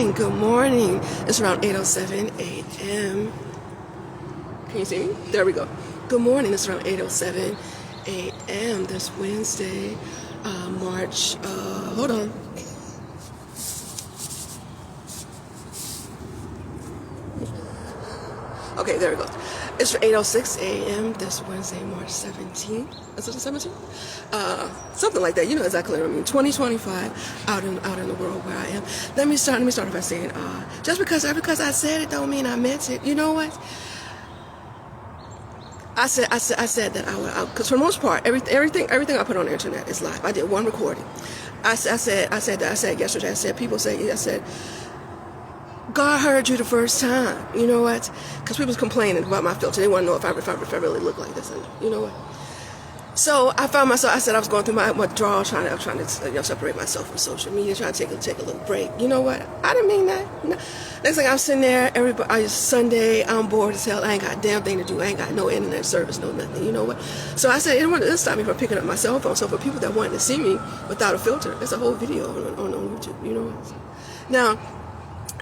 morning. Good morning. It's around 8:07 a.m. Can you see me? There we go. Good morning. It's around 8:07 a.m. this Wednesday, March. Hold on. Okay, there it goes. It's 8:06 a.m. this Wednesday, March 17th. Is it the 17th? Something like that. You know exactly what I mean. 2025 out in the world where I am. Let me start off by saying, just because I said it don't mean I meant it. You know what? I said that I would, because for the most part, everything I put on the internet is live. I did one recording. I said yesterday. People say, God heard you the first time. You know what? Because people was complaining about my filter. They want to know if I really look like this. And you know what? So I found myself. I said I was going through my withdrawal, trying to separate myself from social media, trying to take a little break. You know what? I didn't mean that. You know? Next thing I'm sitting there, it's Sunday. I'm bored as hell. I ain't got a damn thing to do. I ain't got no internet service, no nothing. You know what? So I said it wouldn't stop me from picking up my cell phone. So for people that wanted to see me without a filter, it's a whole video on YouTube. You know what? Now.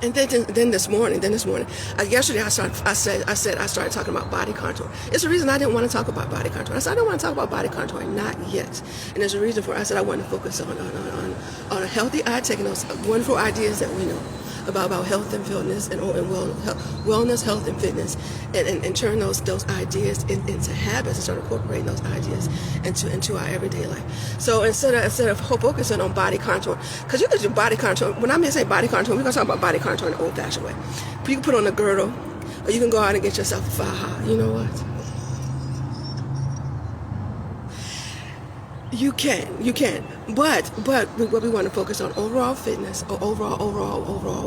And then this morning, yesterday I started talking about body contour. It's the reason I didn't want to talk about body contour. I said I don't want to talk about body contour, not yet. And there's a reason for it. I said I want to focus on a healthy eye, taking those wonderful ideas that we know about health and fitness and wellness, health and fitness, and turn those ideas into habits and start incorporating those ideas into our everyday life. So instead of focusing on body contour, because you can do body contour. When I say body contour, we're gonna talk about body contour in the old-fashioned way. You can put on a girdle, or you can go out and get yourself a faja. You know what? You can, but what we want to focus on overall fitness or overall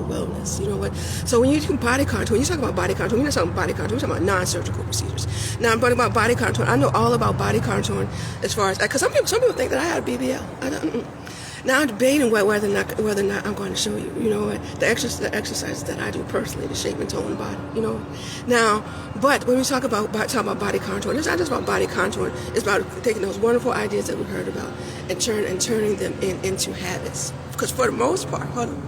wellness. You know what? So when you do body contour, when you talk about body contour, we're not talking about body contour. We're talking about non-surgical procedures. Now I'm talking about body contour. I know all about body contouring as far as because some people think that I had a BBL. I don't. Now I'm debating whether or not I'm going to show you. You know what? The exercises that I do personally to shape and tone the body. You know. Now, but when we talk about body contouring, it's not just about body contouring. It's about taking those wonderful ideas that we heard about and turning them into habits. Because for the most part, hold on.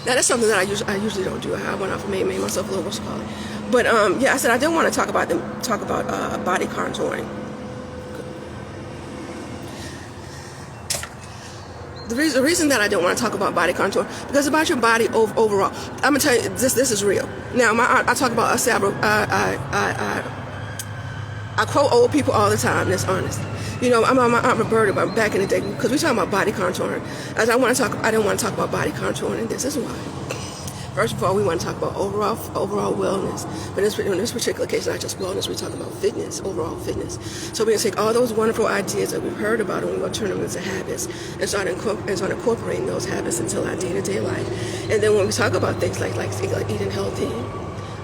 Now that's something that I usually don't do. I went off and made myself a little what's called. But I said I didn't want to talk about body contouring. The reason that I don't want to talk about body contour because about your body overall. I'm gonna tell you this is real. Now I talk about I quote old people all the time. That's honest. You know, I'm my Aunt Roberta back in the day because we talking about body contouring. I don't want to talk about body contouring, and this is why. First of all, we want to talk about overall wellness. But in this particular case, not just wellness, we're talking about fitness, overall fitness. So we're going to take all those wonderful ideas that we've heard about and we're going to turn them into habits and start incorporating those habits into our day-to-day life. And then when we talk about things like eating healthy,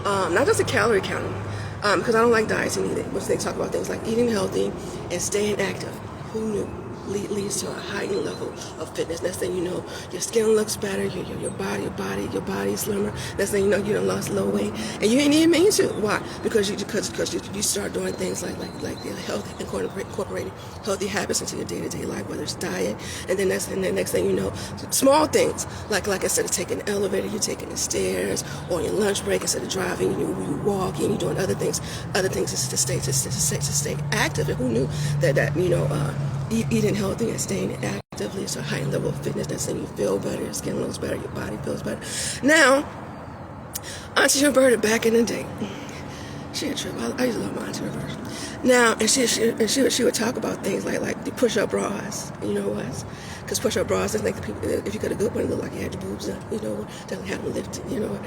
not just a calorie counting, because I don't like dieting either, but they talk about things like eating healthy and staying active. Who knew? Leads to a heightened level of fitness. Next thing you know, your skin looks better, your body slimmer. Next thing you know, you done lost a little weight, and you ain't even mean to. Why? Because you start doing things like the healthy, incorporating healthy habits into your day-to-day life, whether it's diet, and then next thing you know, small things like instead of taking the elevator, you're taking the stairs, or on your lunch break instead of driving, you walk and you're doing other things to stay active. And who knew that you know. Eating healthy and staying actively is a high level of fitness. That's saying you feel better, your skin looks better, your body feels better. Now, Auntie Roberta back in the day, she had trip. I used to love my Auntie Roberta. Now, and she would talk about things like the push-up bras. You know what? Because push-up bras, doesn't make the people, if you got a good one, it look like you had your boobs up. You know, doesn't have them lifted. You know what?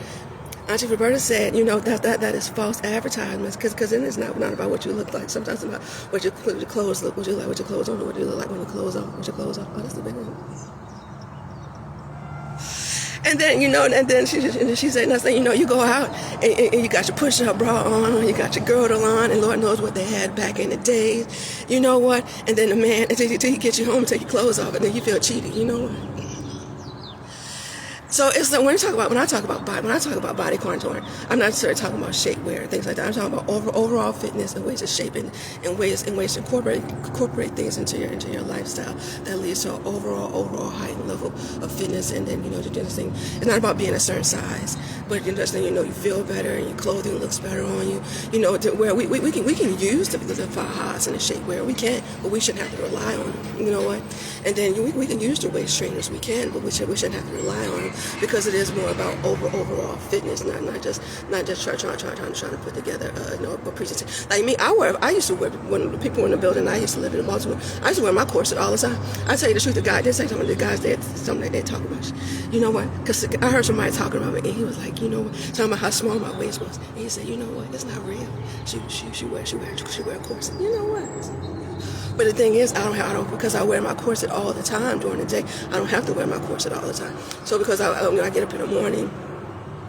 Auntie Roberta said, you know, that is false advertisements because then it's not about what you look like. Sometimes it's about what your clothes look, what you like, what your clothes on, what you look like when your clothes on, what your clothes on. Oh, that's the big one. And then, you know, and then she said, next thing you know, you go out and you got your push-up bra on, or you got your girdle on, and Lord knows what they had back in the days. You know what? And then the man, until he gets you home and take your clothes off, and then you feel cheated. You know what? So it's like when I talk about body contouring, I'm not necessarily talking about shapewear, things like that. I'm talking about overall fitness and ways of shaping and ways to incorporate things into your lifestyle that leads to an overall heightened level of fitness. And then to do this thing. It's not about being a certain size, but you feel better and your clothing looks better on you. To where we can use the fajas and the shapewear, we can, but we shouldn't have to rely on them. You know what? And then we can use the waist trainers, we can, but we shouldn't have to rely on them. Because it is more about overall fitness, not just trying to put together a presentation. Like me, I used to wear, when the people were in the building, I used to live in Baltimore, I used to wear my corset all the time. I tell you the truth, the guy did say something, the guys did something that they talk about. You know what? Because I heard somebody talking about me, and he was like, talking about how small my waist was. And he said, you know what? It's not real. She wear a corset. You know what? But the thing is, because I wear my corset all the time during the day, I don't have to wear my corset all the time. So because I get up in the morning,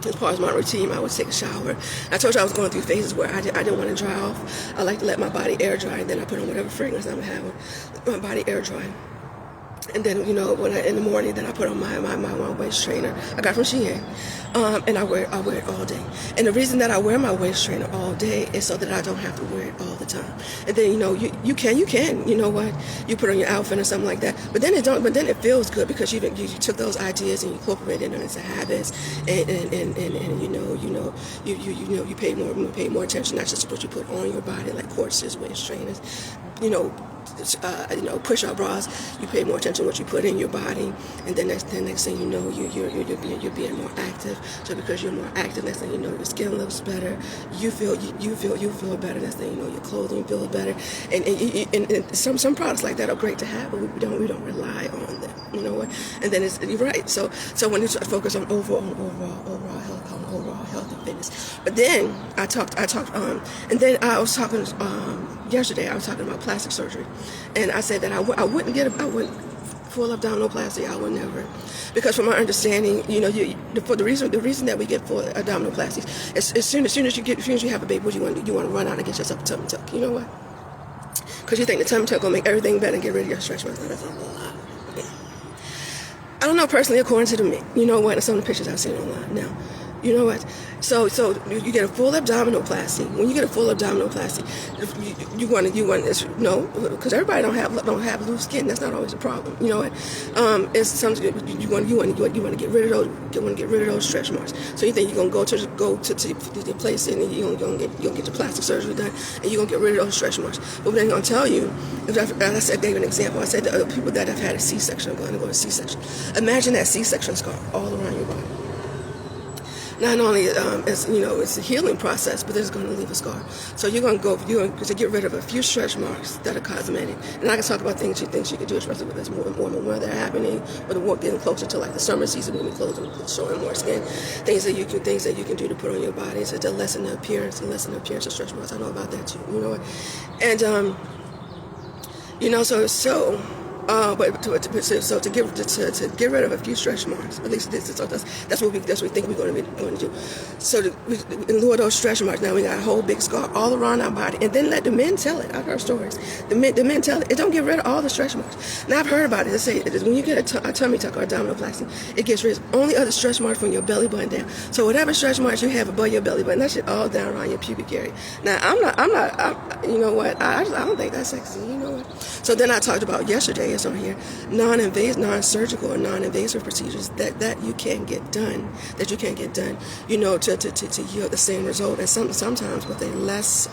as part of my routine, I would take a shower. I told you I was going through phases where I didn't want to dry off. I like to let my body air dry, and then I put on whatever fragrance I'm having, my body air dry. And then, when in the morning, then I put on my waist trainer. I got from Shein. And I wear it all day. And the reason that I wear my waist trainer all day is so that I don't have to wear it all the time. And then, you can, you put on your outfit or something like that. But then it feels good because you took those ideas and you incorporated them into habits. And you pay more attention, not just to what you put on your body, like corsets, waist trainers, push-up bras. You pay more attention to what you put in your body, and then next thing you know, you're being more active. So because you're more active, next thing you know, your skin looks better. You feel better. Next thing you know, your clothing feels better. And some products like that are great to have, but we don't rely on them. You know what? And then you're right. So when you focus on overall health and fitness. But then I talked, and then I was talking yesterday. I was talking about plastic surgery, and I said that I wouldn't full abdominoplasty. I would never, because from my understanding, the reason that we get full abdominoplasties is as soon as you have a baby, what you want to do? You want to run out and get yourself a tummy tuck. You know what? Because you think the tummy tuck will make everything better and get rid of your stretch marks. That's a lie. I don't know personally, according to me. You know what? And some of the pictures I've seen online now. You know what? So you get a full abdominoplasty. When you get a full abdominoplasty, you want because everybody don't have loose skin. That's not always a problem. You know what? It's something you want to get rid of those stretch marks. So you think you're gonna go to the place and you're gonna get your plastic surgery done, and you're gonna get rid of those stretch marks. But they're gonna tell you. As I gave an example. I said the people that have had a C-section are going to go to C-section. Imagine that C-section scar all around your body. Not only it's a healing process, but it's going to leave a scar. So you're going to get rid of a few stretch marks that are cosmetic. And I can talk about things you can do, especially with this warmer weather happening, or the getting closer to like the summer season when we close and showing more skin. Things that you can do to put on your body to lessen the appearance of stretch marks. I know about that too. You know what? And to get rid of a few stretch marks, at least that's what we think we're going to do. So in lieu of those stretch marks, now we got a whole big scar all around our body, and then let the men tell it. I've heard stories. The men tell it. It don't get rid of all the stretch marks. Now I've heard about it. They say when you get a tummy tuck or abdominoplasty, it gets rid of only other stretch marks from your belly button down. So whatever stretch marks you have above your belly button, that shit all down around your pubic area. Now you know what? I don't think that's sexy. You know what? So then I talked about yesterday. On here, non-surgical or non-invasive procedures that you can get done, to yield the same result, and sometimes with a lesser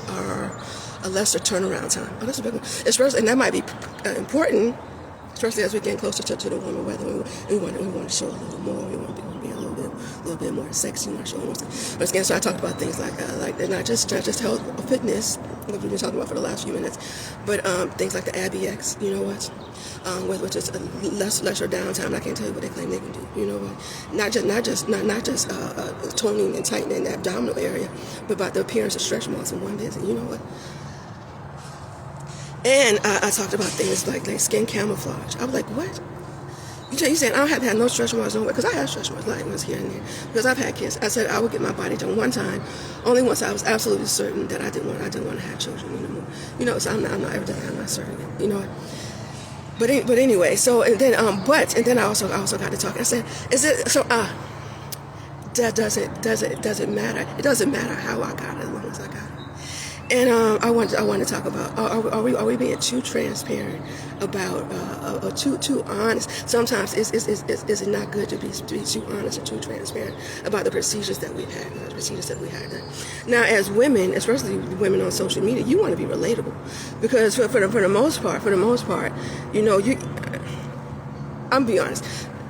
turnaround time. Oh, that's a big one. Especially, and that might be important, especially as we get closer to the warmer weather. We want to show a little more. We want to be a little bit more sexy. We want to show more stuff. But again, so I talked about things like not just health or fitness, what we've been talking about for the last few minutes, but things like the ABX. You know what? Which is a lesser downtime. I can't tell you what they claim they can do. You know what? Not just toning and tightening the abdominal area, but about the appearance of stretch marks in one visit. You know what? And I talked about things like skin camouflage. I was like, what? You saying I don't have to have no stretch marks nowhere? Because I have stretch marks like ones here and there. Because I've had kids. I said I would get my body done one time, only once I was absolutely certain that I didn't want to have children anymore. So I'm not certain. You know what? but anyway, so and then I also got to talking. I said, is it so? Does it matter? It doesn't matter how I got it, as long as I got it. And I want to talk about, are we being too transparent about or too honest? Sometimes is it not good to be too honest or too transparent about the procedures that we've had, done. Now, as women, especially women on social media, you want to be relatable, because for the most part, you know, I'm be honest.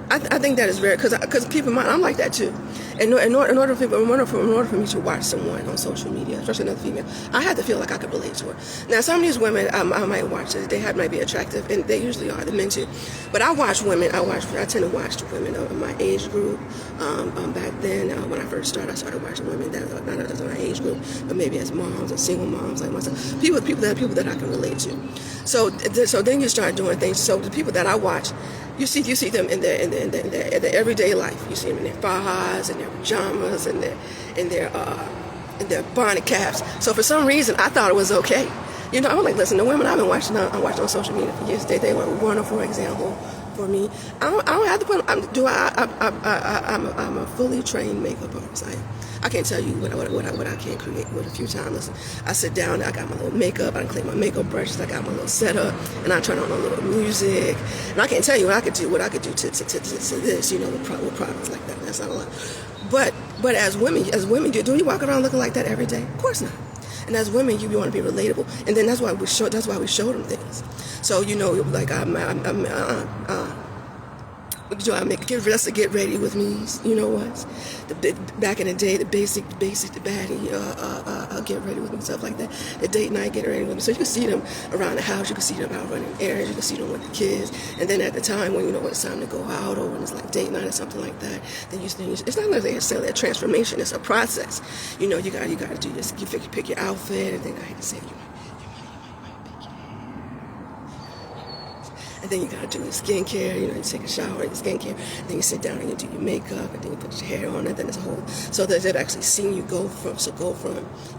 I think that is rare, because keep in mind, I'm like that too. In order for me to watch someone on social media, especially another female, I had to feel like I could relate to her. Now, some of these women I might watch, might be attractive, and they usually are, the men too. But I tend to watch women of my age group. Back then, when I first started, I started watching women that are not as my age group, but maybe as moms or single moms like myself. People that I can relate to. So then you start doing things. So the people that I watch, you see them in their everyday life. You see them in their fajas and their pajamas and their bonnet caps. So for some reason, I thought it was okay. You know, I'm like, listen, the women I've been watching on social media for years, they were a wonderful example for me. I don't have to put. I'm a fully trained makeup artist. I can't tell you what I can't create with a few times. Listen, I sit down, I got my little makeup, I clean my makeup brushes, I got my little setup, and I turn on a little music. And I can't tell you what I could do to this, you know, with products like that. That's not a lot. But as women, do we walk around looking like that every day? Of course not. And as women, you want to be relatable, and then that's why we show them things. So, you know, like get ready with me. You know what? Back in the day, the basic, the baddie, get ready with me, stuff like that. The date night, get ready with me. So you can see them around the house. You can see them out running errands. You can see them with the kids. And then at the time when you know when it's time to go out, or when it's like date night or something like that, then it's not necessarily a transformation. It's a process. You know, you got to do this. You pick your outfit, and then I hate to say it, and then you gotta do your skincare, you know, you take a shower, your skincare, then you sit down and you do your makeup, and then you put your hair on, and then it's a whole, so that they've actually seen you go from,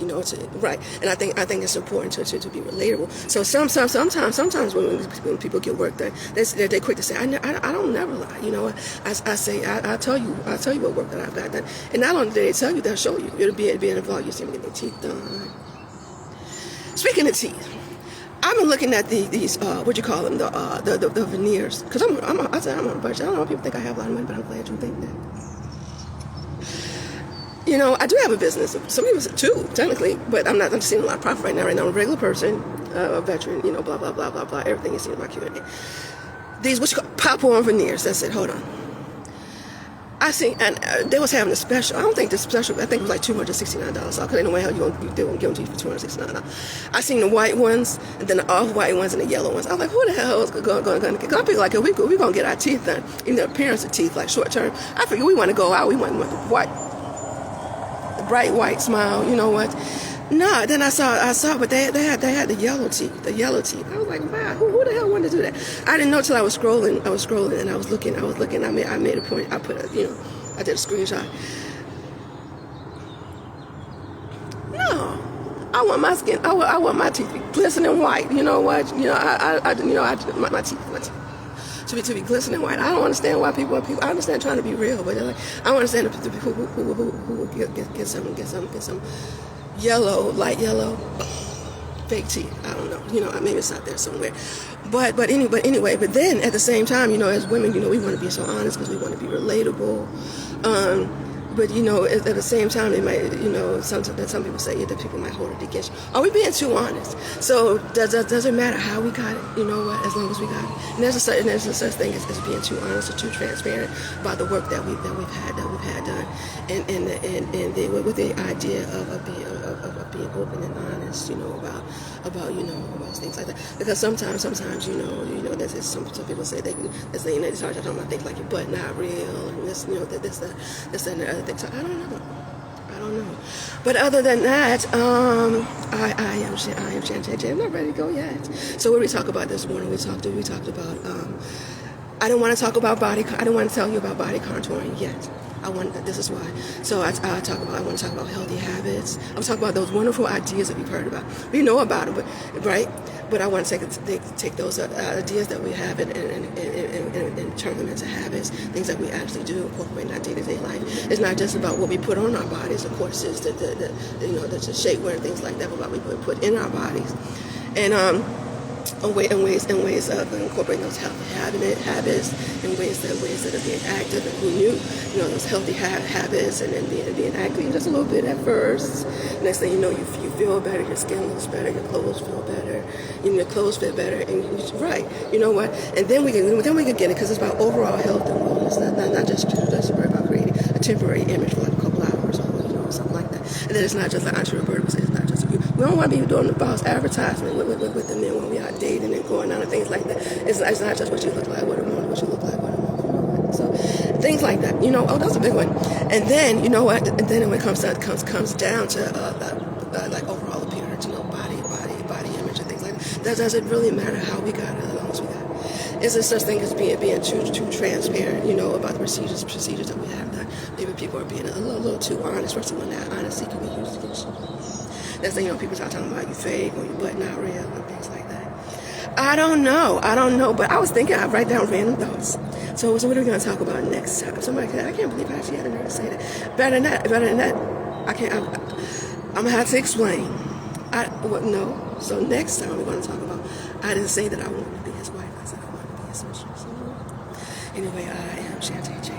you know, to, right. And I think it's important to be relatable. So sometimes when people get work done, they're quick to say, I don't never lie, you know. I say, I'll tell you what work that I've got done. And not only do they tell you, they'll show you. It'll be in a vlog, you see them get their teeth done. Speaking of teeth, I've been looking at these what you call them, the veneers, because I'm on a budget. I don't know if people think I have a lot of money, but I'm glad you think that. You know, I do have a business. Some people say two, technically, but I'm not seeing a lot of profit right now. I'm a regular person, a veteran, you know, blah blah blah blah blah. Everything you see in my Q&A. These what you call pop-on veneers. That's it. Hold on. I see, and they was having a special. I don't think the special. I think it was like $269. So I couldn't know how they won't give them to you for $269. I seen the white ones, and then the off-white ones, and the yellow ones. I was like, who the hell is going to? Because I feel like if we gonna get our teeth done, even the appearance of teeth, like short term. I figure we want to go out. We want the bright white smile. You know what? No, then I saw, but they had the yellow teeth. I was like, wow, who the hell wanted to do that? I didn't know till I was scrolling, and I was looking. I made a point. I put I did a screenshot. No, I want my skin. I want my teeth to be glistening white. You know what? You know, my teeth. To be glistening white. I don't understand why people. I understand trying to be real, but like, I don't understand the people who get some yellow, light yellow, fake teeth. I don't know. You know, maybe it's out there somewhere. But then at the same time, you know, as women, you know, we want to be so honest because we want to be relatable. But, you know, at the same time, it might, you know, some people say that people might hold it against you. Are we being too honest? So does it matter how we got it? You know what? As long as we got it. And there's a such thing as being too honest or too transparent about the work that we've had done, and with the idea of being open and honest, you know, about things like that. Because sometimes you know, there's some people say they start talking about things like your butt not real, and this, you know, this and the other thing. So I don't know. But other than that, I am Shantae J. I'm not ready to go yet. So what did we talk about this morning? We talked about. I don't want to talk about I don't want to tell you about body contouring yet. This is why. So I want to talk about healthy habits. I want to talk about those wonderful ideas that we've heard about. We know about them, right? But I want to take those ideas that we have and turn them into habits, things that we actually do incorporate in our day-to-day life. It's not just about what we put on our bodies. Of course, it's the shapewear and things like that, but what we put in our bodies, and ways of incorporating those healthy habits, and ways that are being active and who knew, those healthy habits, and then being active just a little bit at first. Next thing you know, you feel better, your skin looks better, your clothes feel better, your clothes fit better, and right, you know what? And then we can get it, because it's about overall health and wellness, not just worry about creating a temporary image for like a couple hours or something like that. And then it's not just like Entrepreneur Bertie would say, it's not just you. We don't want to be doing the false advertisement with the men when we are dating and going out and things like that. It's not just what you look like, what a woman, what you look like, what a woman. So things like that, that's a big one. And then you know what? And then when it comes down to like overall appearance, body image and things like that. Does it really matter how we got it, as long as we got it? Is there such thing as being too transparent, about the procedures that we have done? Maybe people are being a little too honest, especially when that honesty can be used against you. That's the people start talking about you fake or you butt not real and things like that. I don't know, but I was thinking I'd write down random thoughts. So what are we going to talk about next time? Somebody said, I can't believe I actually had a nerve to say that. Better than that, I can't. I'm gonna have to explain. No. So next time we're going to talk about. I didn't say that I wanted to be his wife. I said I wanted to be his sister. So anyway, I am Shantae J.